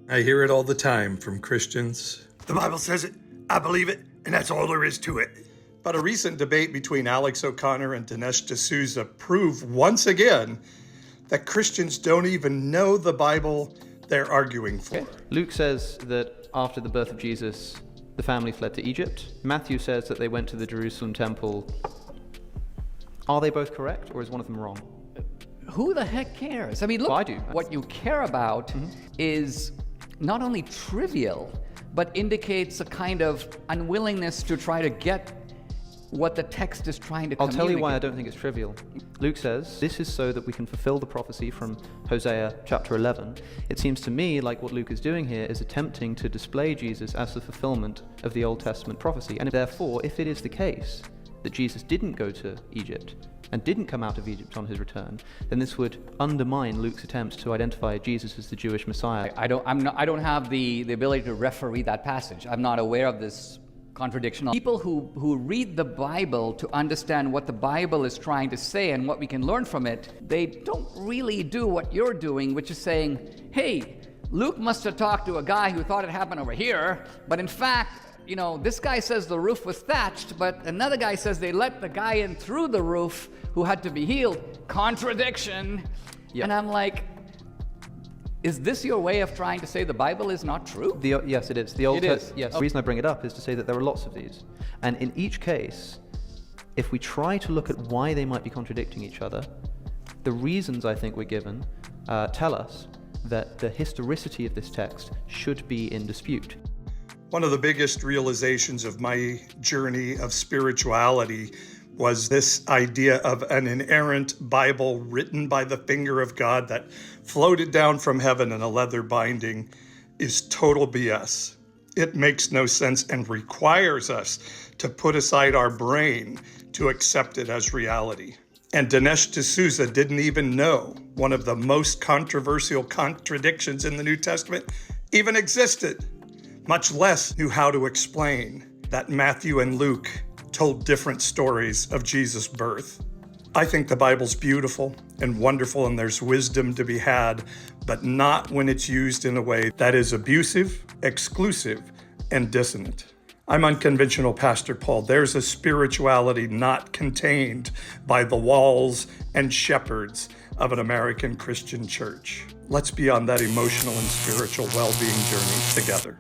I hear it all the time from Christians. The Bible says it, I believe it, and that's all there is to it. But a recent debate between Alex O'Connor and Dinesh D'Souza proved once again that Christians don't even know the Bible they're arguing for. Okay. Luke says that after the birth of Jesus, the family fled to Egypt. Matthew says that they went to the Jerusalem temple. Are they both correct, or is one of them wrong? Who the heck cares? I mean, look, Well, I do. What you care about is not only trivial, but indicates a kind of unwillingness to try to get what the text is trying to I'll communicate. tell you why I don't think it's trivial. Luke says, this is so that we can fulfill the prophecy from Hosea chapter 11. It seems to me like what Luke is doing here is attempting to display Jesus as the fulfillment of the Old Testament prophecy. And therefore, if it is the case that Jesus didn't go to Egypt and didn't come out of Egypt on his return, then this would undermine Luke's attempts to identify Jesus as the Jewish Messiah. I don't have the ability to referee that passage. I'm not aware of this contradiction. People who read the Bible to understand what the Bible is trying to say and what we can learn from it, they don't really do what you're doing, which is saying, hey, Luke must have talked to a guy who thought it happened over here, but in fact, you know, this guy says the roof was thatched, but another guy says they let the guy in through the roof who had to be healed. Contradiction. Yep. And I'm like, is this your way of trying to say the Bible is not true? Yes, it is. The Old It is. Yes. The reason I bring it up is to say that there are lots of these. And in each case, if we try to look at why they might be contradicting each other, the reasons I think we're given tell us that the historicity of this text should be in dispute. One of the biggest realizations of my journey of spirituality was this idea of an inerrant Bible written by the finger of God that floated down from heaven in a leather binding is total BS. It makes no sense and requires us to put aside our brain to accept it as reality. And Dinesh D'Souza didn't even know one of the most controversial contradictions in the New Testament even existed, much less knew how to explain that Matthew and Luke told different stories of Jesus' birth. I think the Bible's beautiful and wonderful, and there's wisdom to be had, but not when it's used in a way that is abusive, exclusive, and dissonant. I'm unconventional Pastor Paul. There's a spirituality not contained by the walls and shepherds of an American Christian church. Let's be on that emotional and spiritual well-being journey together.